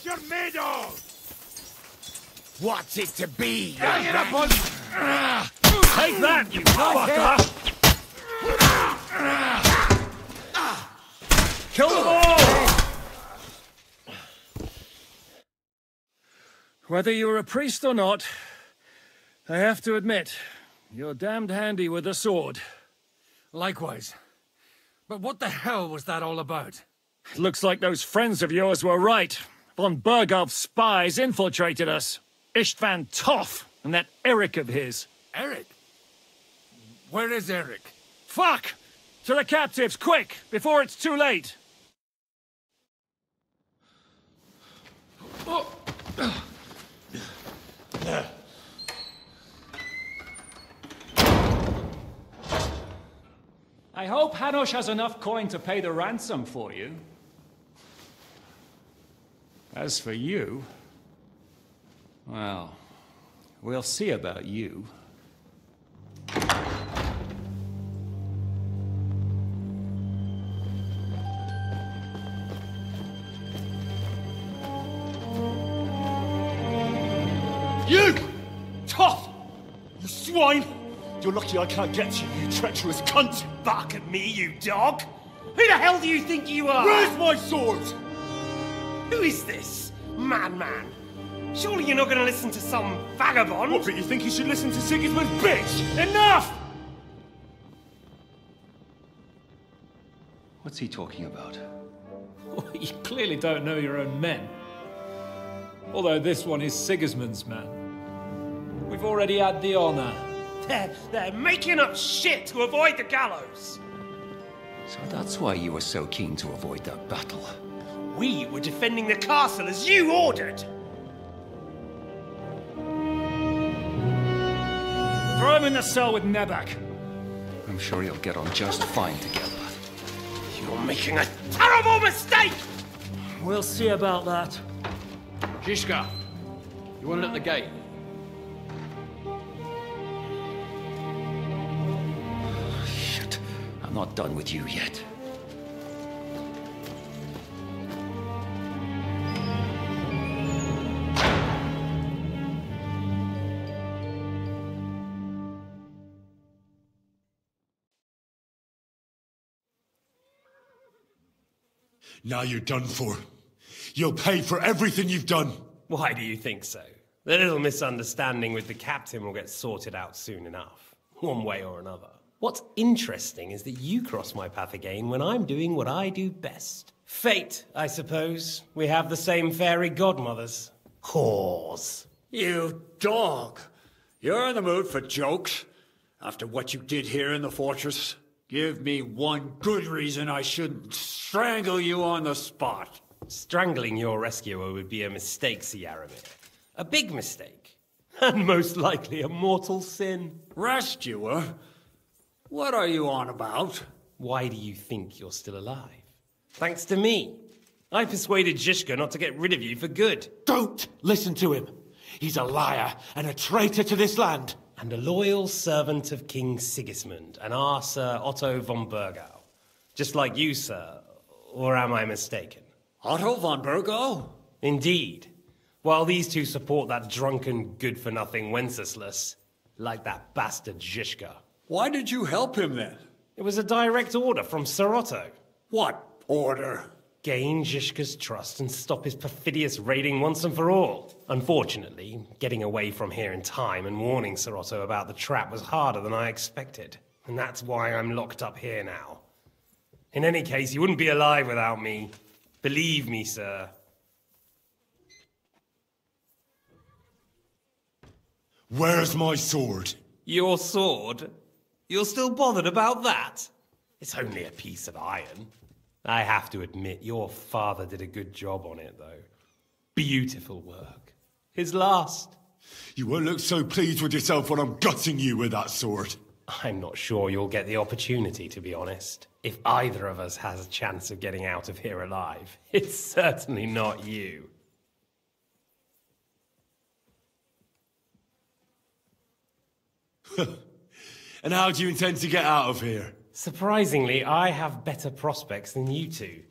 you're made of! What's it to be, you Take that, you fucker! Kill them all! Whether you're a priest or not, I have to admit, you're damned handy with a sword. Likewise. But what the hell was that all about? It looks like those friends of yours were right. Von Berghoff's spies infiltrated us. Istvan Toth and that Eric of his. Eric? Where is Eric? Fuck! To the captives, quick, before it's too late! Oh. I hope Hanush has enough coin to pay the ransom for you. As for you... well, we'll see about you. You! Tough! You swine! You're lucky I can't get you, you treacherous cunt! Bark at me, you dog! Who the hell do you think you are? Where's my sword? Who is this? Man. Surely you're not going to listen to some vagabond? What, but you think you should listen to Sigismund's bitch? Enough! What's he talking about? Well, you clearly don't know your own men. Although this one is Sigismund's man. We've already had the honor. They're making up shit to avoid the gallows. So that's why you were so keen to avoid that battle. We were defending the castle as you ordered. Throw him in the cell with Nebak. I'm sure you'll get on just fine together. You're making a terrible mistake! We'll see about that. Zhishka, you want it at the gate? Shit, I'm not done with you yet. Now you're done for. You'll pay for everything you've done. Why do you think so? The little misunderstanding with the captain will get sorted out soon enough, one way or another. What's interesting is that you cross my path again when I'm doing what I do best. Fate, I suppose. We have the same fairy godmothers. Whores. You dog! You're in the mood for jokes? After what you did here in the fortress? Give me one good reason I shouldn't strangle you on the spot. Strangling your rescuer would be a mistake, Yaramir. A big mistake. And most likely a mortal sin. Rescuer? What are you on about? Why do you think you're still alive? Thanks to me. I persuaded Zhishka not to get rid of you for good. Don't listen to him. He's a liar and a traitor to this land. And a loyal servant of King Sigismund and our Sir Otto von Bergau. Just like you, sir. Or am I mistaken? Otto von Bergau? Indeed. While these two support that drunken, good-for-nothing Wenceslas, like that bastard Zhishka. Why did you help him then? It was a direct order from Sir Otto. What order? Gain Zhishka's trust and stop his perfidious raiding once and for all. Unfortunately, getting away from here in time and warning Sir Otto about the trap was harder than I expected. And that's why I'm locked up here now. In any case, you wouldn't be alive without me. Believe me, sir. Where's my sword? Your sword? You're still bothered about that? It's only a piece of iron. I have to admit, your father did a good job on it, though. Beautiful work. His last. You won't look so pleased with yourself when I'm gutting you with that sword. I'm not sure you'll get the opportunity, to be honest. If either of us has a chance of getting out of here alive, it's certainly not you. And how do you intend to get out of here? Surprisingly, I have better prospects than you two.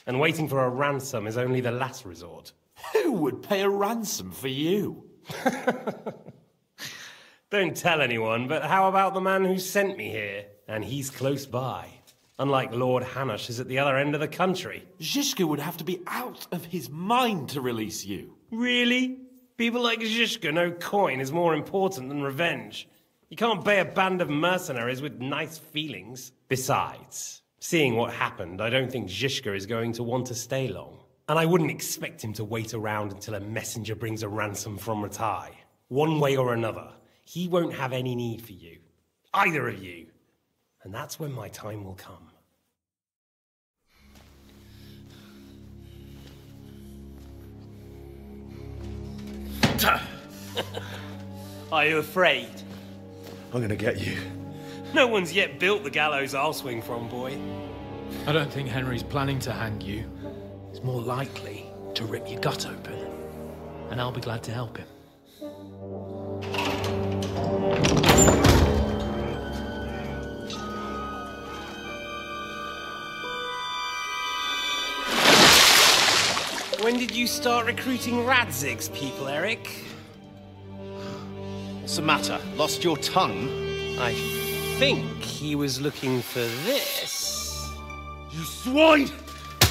And waiting for a ransom is only the last resort. Who would pay a ransom for you? Don't tell anyone, but how about the man who sent me here? And he's close by. Unlike Lord Hanush is at the other end of the country. Zhishka would have to be out of his mind to release you. Really? People like Zhishka know coin is more important than revenge. You can't pay a band of mercenaries with nice feelings. Besides, seeing what happened, I don't think Zhishka is going to want to stay long. And I wouldn't expect him to wait around until a messenger brings a ransom from Ratai. One way or another, he won't have any need for you. Either of you. And that's when my time will come. Are you afraid? I'm gonna get you. No one's yet built the gallows I'll swing from, boy. I don't think Henry's planning to hang you. He's more likely to rip your gut open. And I'll be glad to help him. When did you start recruiting Radzig's people, Eric? What's the matter? Lost your tongue? I think he was looking for this. You swine!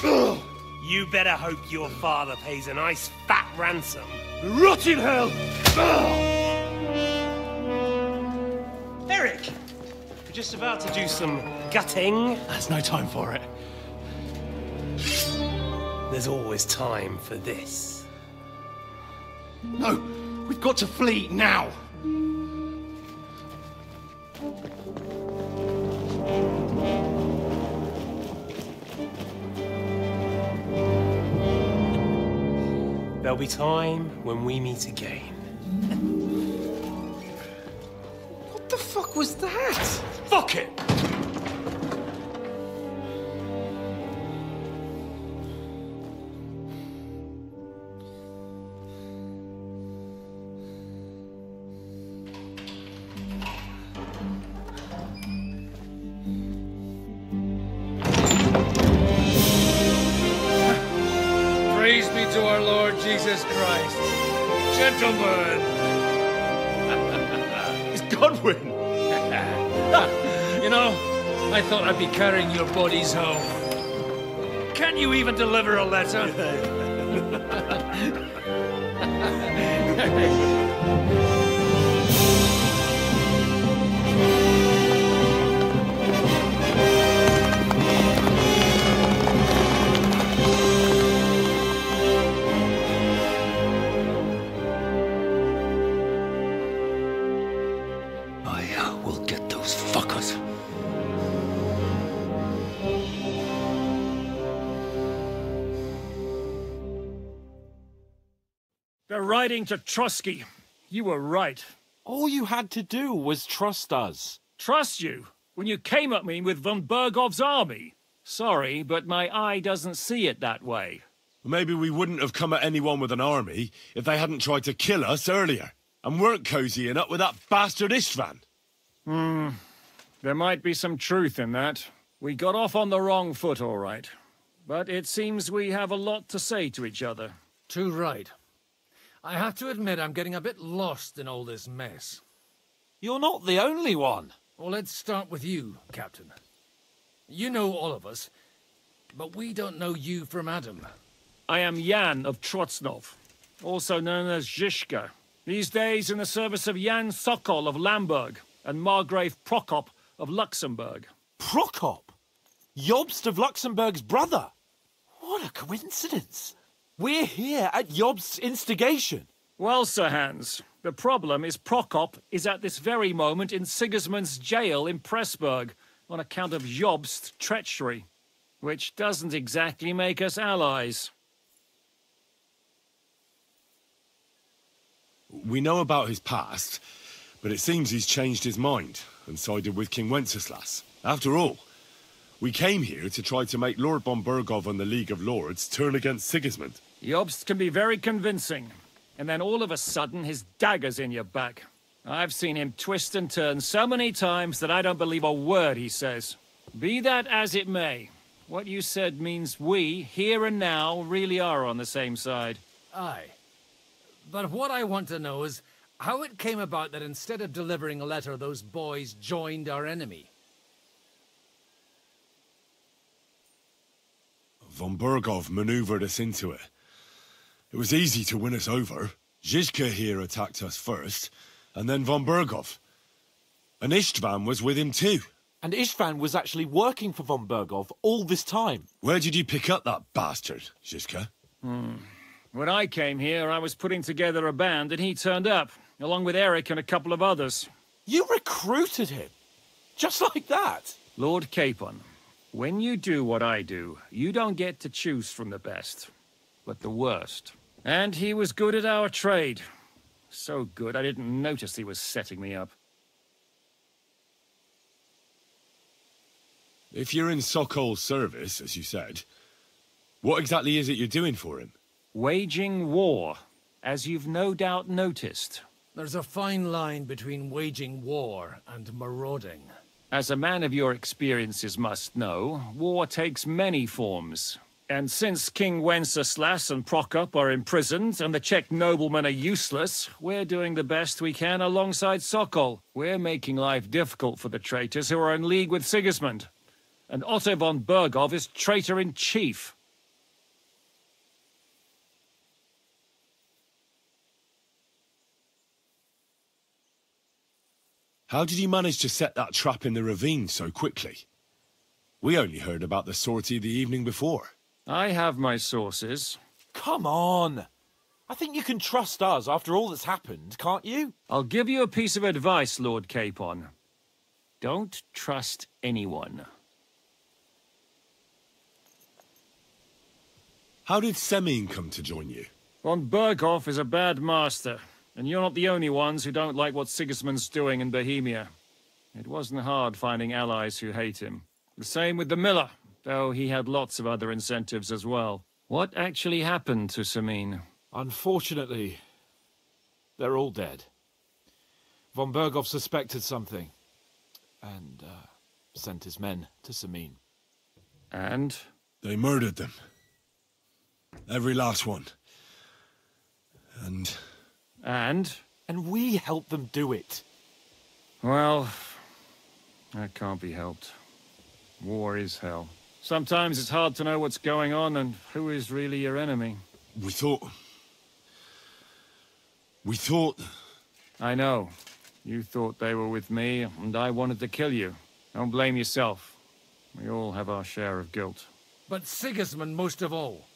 Ugh. You better hope your father pays a nice fat ransom. Rot in hell! Ugh. Eric! We're just about to do some gutting. There's no time for it. There's always time for this. No, we've got to flee now! There'll be time when we meet again. What the fuck was that? Fuck it! Praise be to our Lord Jesus Christ. Gentlemen! It's Godwin! You know, I thought I'd be carrying your bodies home. Can you even deliver a letter? We'll get those fuckers. They're riding to Trusky. You were right. All you had to do was trust us. Trust you? When you came at me with von Bergov's army? Sorry, but my eye doesn't see it that way. Maybe we wouldn't have come at anyone with an army if they hadn't tried to kill us earlier, and weren't cozying up with that bastard Istvan. There might be some truth in that. We got off on the wrong foot, all right. But it seems we have a lot to say to each other. Too right. I have to admit I'm getting a bit lost in all this mess. You're not the only one. Well, let's start with you, Captain. You know all of us, but we don't know you from Adam. I am Jan of Trotsnov, also known as Zhishka. These days in the service of Jan Sokol of Lamberg and Margrave Prokop of Luxembourg. Prokop? Jobst of Luxembourg's brother? What a coincidence. We're here at Jobst's instigation. Well, Sir Hans, the problem is Prokop is at this very moment in Sigismund's jail in Pressburg on account of Jobst's treachery, which doesn't exactly make us allies. We know about his past, but it seems he's changed his mind and sided with King Wenceslas. After all, we came here to try to make Lord von Bergov and the League of Lords turn against Sigismund. Jobst can be very convincing, and then all of a sudden his dagger's in your back. I've seen him twist and turn so many times that I don't believe a word he says. Be that as it may, what you said means we, here and now, really are on the same side. Aye. But what I want to know is how it came about that instead of delivering a letter, those boys joined our enemy. Von Bergov maneuvered us into it. It was easy to win us over. Zizka here attacked us first, and then Von Bergov. And Istvan was with him too. And Istvan was actually working for von Bergov all this time. Where did you pick up that bastard, Zizka? When I came here, I was putting together a band, and he turned up, along with Eric and a couple of others. You recruited him? Just like that? Lord Capon, when you do what I do, you don't get to choose from the best, but the worst. And he was good at our trade. So good, I didn't notice he was setting me up. If you're in Sokol's service, as you said, what exactly is it you're doing for him? Waging war, as you've no doubt noticed. There's a fine line between waging war and marauding. As a man of your experiences must know, war takes many forms. And since King Wenceslas and Prokop are imprisoned and the Czech noblemen are useless, we're doing the best we can alongside Sokol. We're making life difficult for the traitors who are in league with Sigismund. And Otto von Bergov is traitor-in-chief. How did you manage to set that trap in the ravine so quickly? We only heard about the sortie the evening before. I have my sources. Come on! I think you can trust us after all that's happened, can't you? I'll give you a piece of advice, Lord Capon. Don't trust anyone. How did Semyon come to join you? Von Bergov is a bad master, and you're not the only ones who don't like what Sigismund's doing in Bohemia. It wasn't hard finding allies who hate him. The same with the miller, though he had lots of other incentives as well. What actually happened to Semyon? Unfortunately, they're all dead. Von Bergov suspected something, and sent his men to Semyon. And? They murdered them. Every last one. And? And we helped them do it. Well, that can't be helped. War is hell. Sometimes it's hard to know what's going on and who is really your enemy. We thought... I know. You thought they were with me, and I wanted to kill you. Don't blame yourself. We all have our share of guilt. But Sigismund most of all.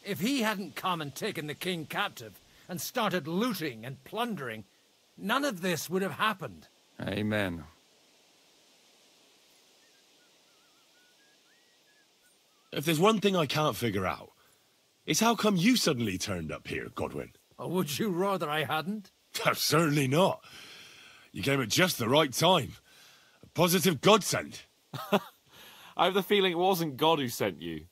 If he hadn't come and taken the king captive, and started looting and plundering, none of this would have happened. Amen. If there's one thing I can't figure out, it's how come you suddenly turned up here, Godwin? Or would you rather I hadn't? Certainly not. You came at just the right time. A positive godsend. I have the feeling it wasn't God who sent you,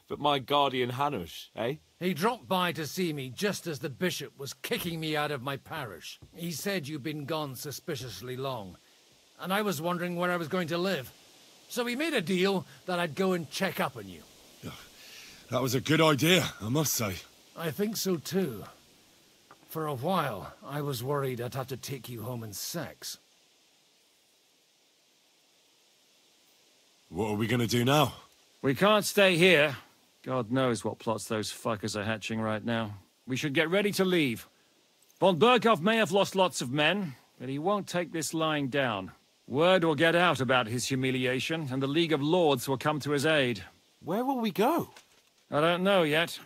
but my guardian Hanush, eh? He dropped by to see me just as the bishop was kicking me out of my parish. He said you'd been gone suspiciously long, and I was wondering where I was going to live. So we made a deal that I'd go and check up on you. That was a good idea, I must say. I think so too. For a while, I was worried I'd have to take you home in sex. What are we gonna do now? We can't stay here. God knows what plots those fuckers are hatching right now. We should get ready to leave. Von Bergov may have lost lots of men, but he won't take this lying down. Word will get out about his humiliation, and the League of Lords will come to his aid. Where will we go? I don't know yet.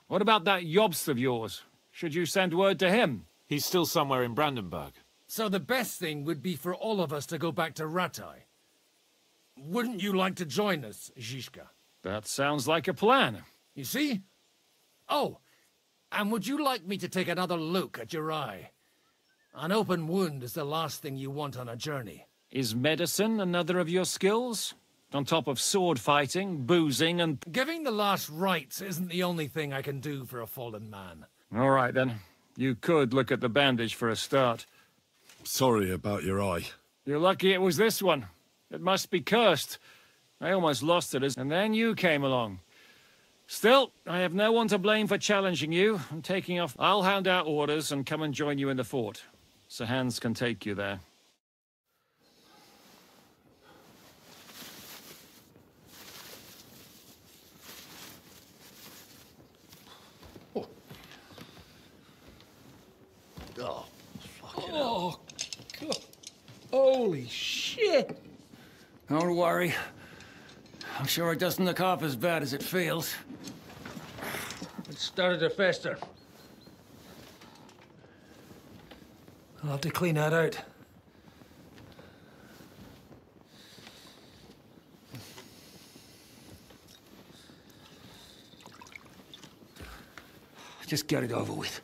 What about that Jobst of yours? Should you send word to him? He's still somewhere in Brandenburg. So the best thing would be for all of us to go back to Ratai. Wouldn't you like to join us, Zizka? That sounds like a plan. You see? Oh, and would you like me to take another look at your eye? An open wound is the last thing you want on a journey. Is medicine another of your skills? On top of sword fighting, boozing, and... Giving the last rites isn't the only thing I can do for a fallen man. All right, then. You could look at the bandage for a start. Sorry about your eye. You're lucky it was this one. It must be cursed. I almost lost it, and then you came along. Still, I have no one to blame for challenging you. I'm taking off. I'll hand out orders and come and join you in the fort. Sir Hans can take you there. Oh, fucking hell. God. Holy shit! Don't worry. I'm sure it doesn't look half as bad as it feels. It started to fester. I'll have to clean that out. Just get it over with.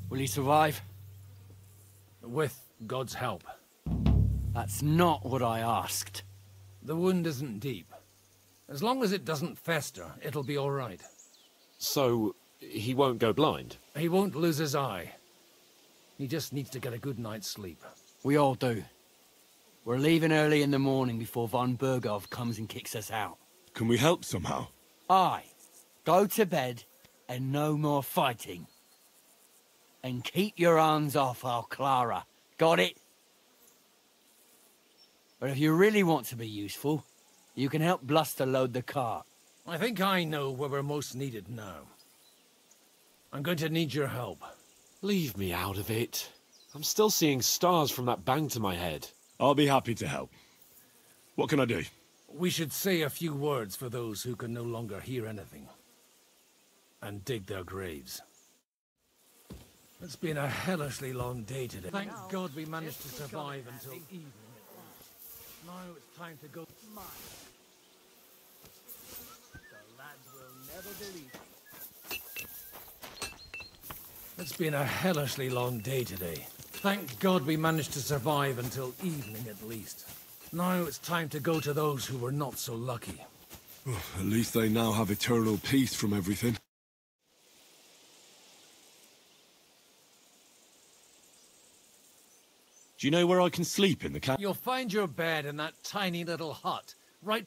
Will he survive? With God's help. That's not what I asked. The wound isn't deep. As long as it doesn't fester, it'll be all right. So, he won't go blind? He won't lose his eye. He just needs to get a good night's sleep. We all do. We're leaving early in the morning before von Burgov comes and kicks us out. Can we help somehow? Aye. Go to bed and no more fighting. And keep your hands off our Clara. Got it? But if you really want to be useful, you can help Bluster load the cart. I think I know where we're most needed now. I'm going to need your help. Leave me out of it. I'm still seeing stars from that bang to my head. I'll be happy to help. What can I do? We should say a few words for those who can no longer hear anything. And dig their graves. It's been a hellishly long day today. Thank God we managed to survive until evening. Now it's time to go. The lads will never believe. It's been a hellishly long day today. Thank God we managed to survive until evening at least. Now it's time to go to those who were not so lucky. At least they now have eternal peace from everything. Do you know where I can sleep in the camp? You'll find your bed in that tiny little hut, right?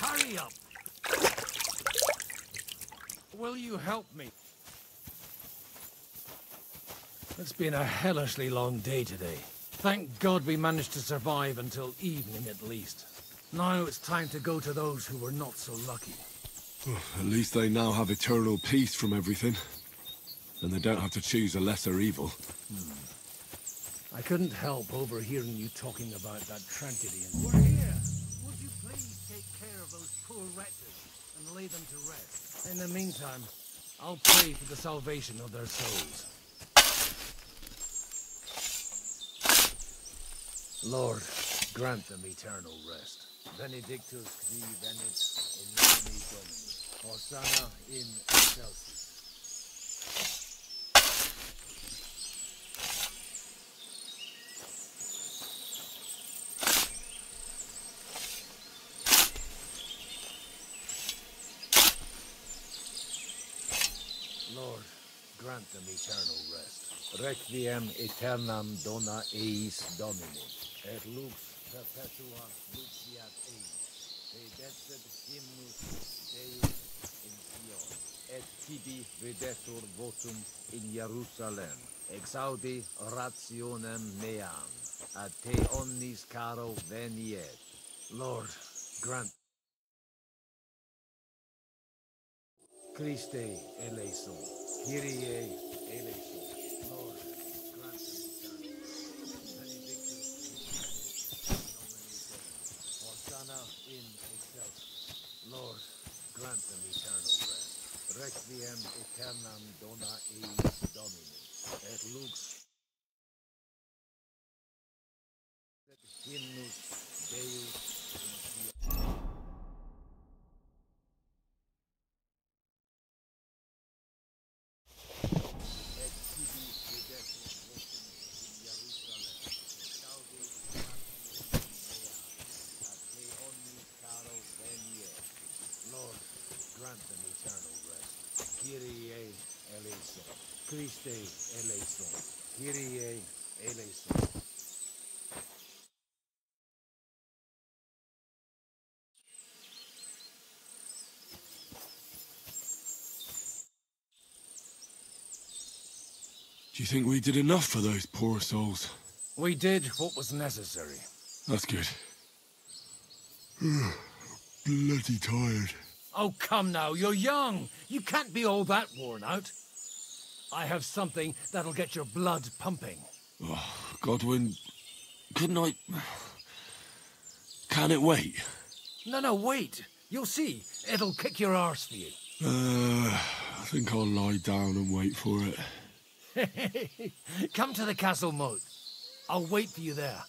Hurry up! Will you help me? It's been a hellishly long day today. Thank God we managed to survive until evening at least. Now it's time to go to those who were not so lucky. At least they now have eternal peace from everything. And they don't have to choose a lesser evil. I couldn't help overhearing you talking about that tragedy. We're here! Would you please take care of those poor wretches and lay them to rest? In the meantime, I'll pray for the salvation of their souls. Lord, grant them eternal rest. Benedictus qui venit in nomine Domini. Hosanna in excelsis. Lord, grant them eternal rest. Requiem aeternam dona eis Domini. Et lux perpetua luxiat eis. Redescet hymnus Deus in Sion. Et tibi videtur votum in Jerusalem. Exaudi rationem meam. Ad te omnis caro veniet. Lord, grant Christe eleison, Kyrie eleison. Lord, grant them eternal rest. Benedictus Hosanna in excelsis. Lord, grant them eternal rest. Requiem aeternam dona eis Domini. Et lux hymnus Deus in Sion. Lord, grant them eternal rest. Kyrie eleison. Christe eleison. Kyrie eleison. Do you think we did enough for those poor souls? We did what was necessary. That's good. Bloody tired. Oh, come now, you're young. You can't be all that worn out. I have something that'll get your blood pumping. Oh, Godwin, couldn't I... Can it wait? No, wait. You'll see. It'll kick your arse for you. I think I'll lie down and wait for it. Come to the castle moat. I'll wait for you there.